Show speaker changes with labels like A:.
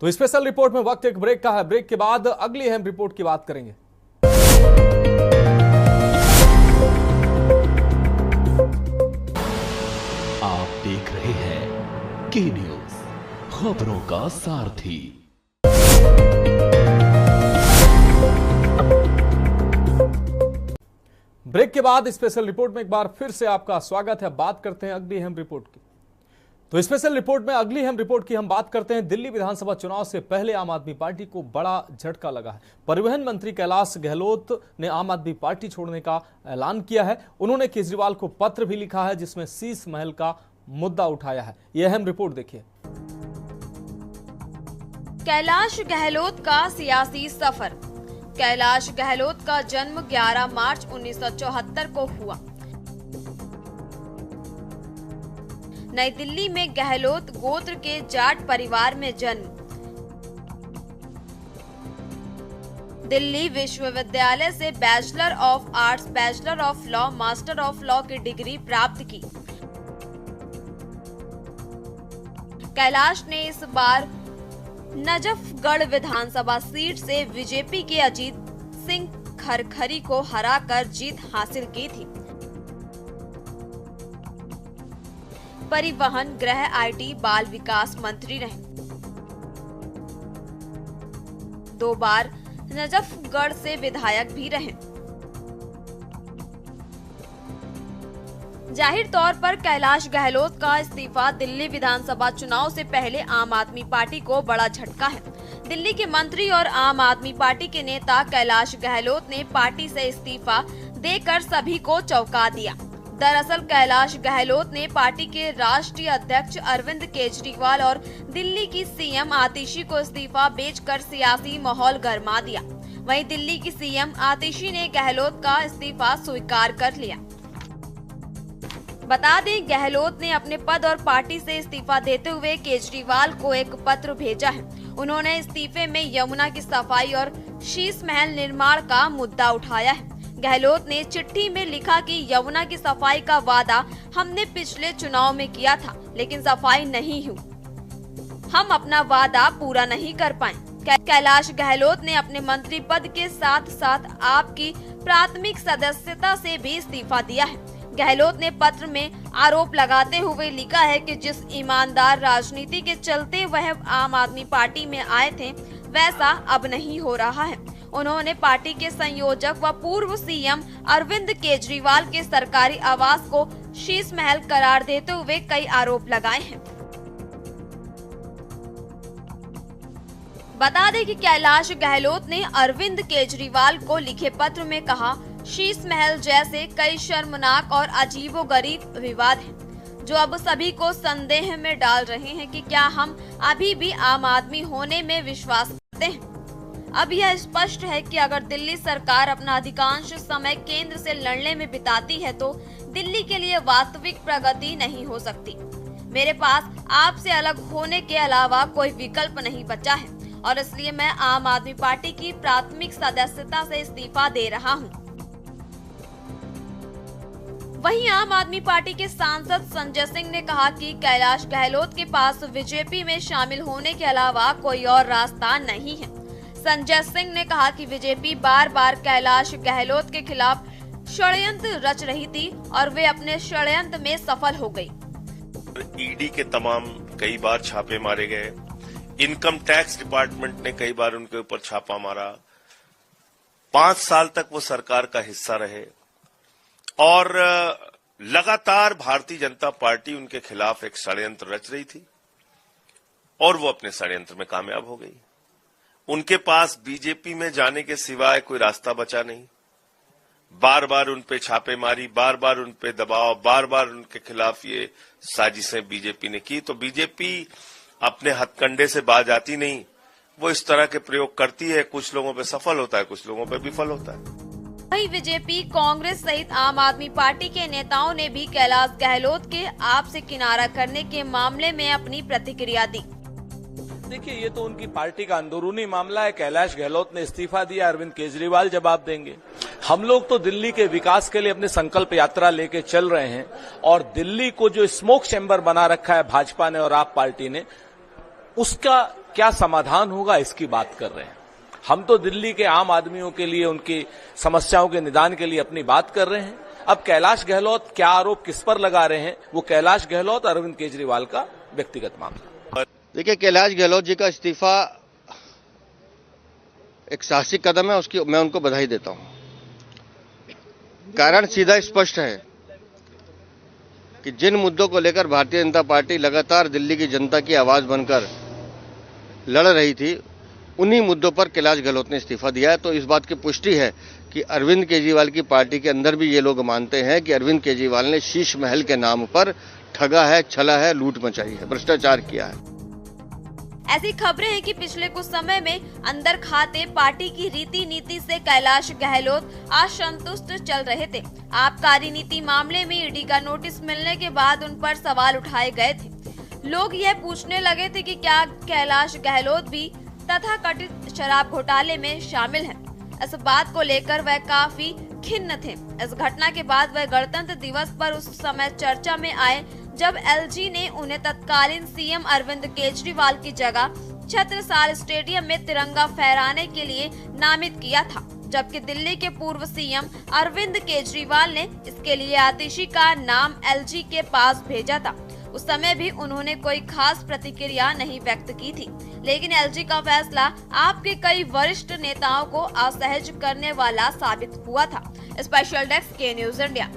A: तो special report में वक्त एक ब्रेक का है। ब्रेक के बाद अगली अहम रिपोर्ट की बात करेंगे।
B: आप देख रहे हैं के न्यूज, खबरों का सारथी।
A: ब्रेक के बाद स्पेशल रिपोर्ट में एक बार फिर से आपका स्वागत है। बात करते हैं अगली अहम रिपोर्ट की। तो स्पेशल रिपोर्ट में अगली अहम रिपोर्ट की हम बात करते हैं। दिल्ली विधानसभा चुनाव से पहले आम आदमी पार्टी को बड़ा झटका लगा है। परिवहन मंत्री कैलाश गहलोत ने आम आदमी पार्टी छोड़ने का ऐलान किया है। उन्होंने केजरीवाल को पत्र भी लिखा है जिसमें शीश महल का मुद्दा उठाया है। यह अहम रिपोर्ट देखिए।
C: कैलाश गहलोत का सियासी सफर। कैलाश गहलोत का जन्म 11 मार्च 1974 को हुआ। नई दिल्ली में गहलोत गोत्र के जाट परिवार में जन्म। दिल्ली विश्वविद्यालय से bachelor of arts, bachelor of law, master of law की डिग्री प्राप्त की। कैलाश ने इस बार नजफगढ़ विधानसभा सीट से बीजेपी के अजीत सिंह खरखरी को हराकर जीत हासिल की थी। परिवहन, गृह, आईटी, बाल विकास मंत्री रहे। 2 बार नजफगढ़ से विधायक भी रहे। जाहिर तौर पर कैलाश गहलोत का इस्तीफा दिल्ली विधानसभा चुनाव से पहले आम आदमी पार्टी को बड़ा झटका है। दिल्ली के मंत्री और आम आदमी पार्टी के नेता कैलाश गहलोत ने पार्टी से इस्तीफा देकर सभी को चौंका दिया। दरअसल कैलाश गहलोत ने पार्टी के राष्ट्रीय अध्यक्ष अरविंद केजरीवाल और दिल्ली की सीएम आतिशी को इस्तीफा बेचकर सियासी माहौल गरमा दिया। वहीं दिल्ली की सीएम आतिशी ने गहलोत का इस्तीफा स्वीकार कर लिया। बता दें, गहलोत ने अपने पद और पार्टी से इस्तीफा देते हुए केजरीवाल को एक पत्र भेजा है। उन्होंने इस्तीफे में यमुना की सफाई और शीश महल निर्माण का मुद्दा उठाया है। गहलोत ने चिट्ठी में लिखा कि यमुना की सफाई का वादा हमने पिछले चुनाव में किया था, लेकिन सफाई नहीं हुई। हम अपना वादा पूरा नहीं कर पाए। कैलाश गहलोत ने अपने मंत्री पद के साथ साथ आपकी प्राथमिक सदस्यता से भी इस्तीफा दिया है। गहलोत ने पत्र में आरोप लगाते हुए लिखा है कि जिस ईमानदार राजनीति के चलते वह आम आदमी पार्टी में आए थे, वैसा अब नहीं हो रहा है। उन्होंने पार्टी के संयोजक व पूर्व सीएम अरविंद केजरीवाल के सरकारी आवास को शीश महल करार देते हुए कई आरोप लगाए हैं। बता दें कि कैलाश गहलोत ने अरविंद केजरीवाल को लिखे पत्र में कहा, शीश महल जैसे कई शर्मनाक और अजीबोगरीब विवाद हैं, जो अब सभी को संदेह में डाल रहे हैं कि क्या हम अभी भी आम आदमी होने में विश्वास करते हैं। अब यह स्पष्ट है कि अगर दिल्ली सरकार अपना अधिकांश समय केंद्र से लड़ने में बिताती है तो दिल्ली के लिए वास्तविक प्रगति नहीं हो सकती। मेरे पास आपसे अलग होने के अलावा कोई विकल्प नहीं बचा है और इसलिए मैं आम आदमी पार्टी की प्राथमिक सदस्यता से इस्तीफा दे रहा हूँ। वहीं आम आदमी पार्टी के सांसद संजय सिंह ने कहा कि कैलाश गहलोत के पास बीजेपी में शामिल होने के अलावा कोई और रास्ता नहीं है। संजय सिंह ने कहा कि बीजेपी बार बार कैलाश गहलोत के खिलाफ षड्यंत्र रच रही थी और वे अपने षड्यंत्र में सफल हो गई।
D: ईडी के तमाम कई बार छापे मारे गए। इनकम टैक्स डिपार्टमेंट ने कई बार उनके ऊपर छापा मारा। 5 साल तक वो सरकार का हिस्सा रहे और लगातार भारतीय जनता पार्टी उनके खिलाफ एक षड्यंत्र रच रही थी और वो अपने षड्यंत्र में कामयाब हो गई। उनके पास बीजेपी में जाने के सिवाय कोई रास्ता बचा नहीं। बार बार उन पे छापेमारी, बार बार उन पे दबाव, बार बार उनके खिलाफ ये साजिशें बीजेपी ने की। तो बीजेपी अपने हथकंडे से बाज आती नहीं, वो इस तरह के प्रयोग करती है। कुछ लोगों पे सफल होता है, कुछ लोगों पे विफल होता है।
C: वहीं बीजेपी, कांग्रेस सहित आम आदमी पार्टी के नेताओं ने भी कैलाश गहलोत के आप से किनारा करने के मामले में अपनी प्रतिक्रिया दी।
E: देखिए, ये तो उनकी पार्टी का अंदरूनी मामला है। कैलाश गहलोत ने इस्तीफा दिया, अरविंद केजरीवाल जवाब देंगे। हम लोग तो दिल्ली के विकास के लिए अपनी संकल्प यात्रा लेके चल रहे हैं और दिल्ली को जो स्मोक चैम्बर बना रखा है भाजपा ने और आप पार्टी ने, उसका क्या समाधान होगा इसकी बात कर रहे हैं। हम तो दिल्ली के आम आदमियों के लिए, उनकी समस्याओं के निदान के लिए अपनी बात कर रहे हैं। अब कैलाश गहलोत क्या आरोप किस पर लगा रहे हैं, वो कैलाश गहलोत अरविंद केजरीवाल का व्यक्तिगत मामला।
F: देखिए, कैलाश गहलोत जी का इस्तीफा एक साहसिक कदम है, उसकी मैं उनको बधाई देता हूं। कारण सीधा स्पष्ट है कि जिन मुद्दों को लेकर भारतीय जनता पार्टी लगातार दिल्ली की जनता की आवाज बनकर लड़ रही थी, उन्हीं मुद्दों पर कैलाश गहलोत ने इस्तीफा दिया है। तो इस बात की पुष्टि है कि अरविंद केजरीवाल की पार्टी के अंदर भी ये लोग मानते हैं कि अरविंद केजरीवाल ने शीश महल के नाम पर ठगा है, छला है, लूट मचाई है, भ्रष्टाचार किया है।
C: ऐसी खबरें हैं कि पिछले कुछ समय में अंदर खाते पार्टी की रीति नीति से कैलाश गहलोत असंतुष्ट चल रहे थे। आबकारी नीति मामले में ईडी का नोटिस मिलने के बाद उन पर सवाल उठाए गए थे। लोग यह पूछने लगे थे कि क्या कैलाश गहलोत भी तथाकथित शराब घोटाले में शामिल हैं। इस बात को लेकर वह काफी खिन्न थे। इस घटना के बाद वह गणतंत्र दिवस पर उस समय चर्चा में आए जब एलजी ने उन्हें तत्कालीन सीएम अरविंद केजरीवाल की जगह छत्रसाल स्टेडियम में तिरंगा फहराने के लिए नामित किया था, जबकि दिल्ली के पूर्व सीएम अरविंद केजरीवाल ने इसके लिए आतिशी का नाम एलजी के पास भेजा था। उस समय भी उन्होंने कोई खास प्रतिक्रिया नहीं व्यक्त की थी, लेकिन एलजी का फैसला आपके कई वरिष्ठ नेताओं को असहज करने वाला साबित हुआ था। स्पेशल डेस्क के न्यूज़ इंडिया।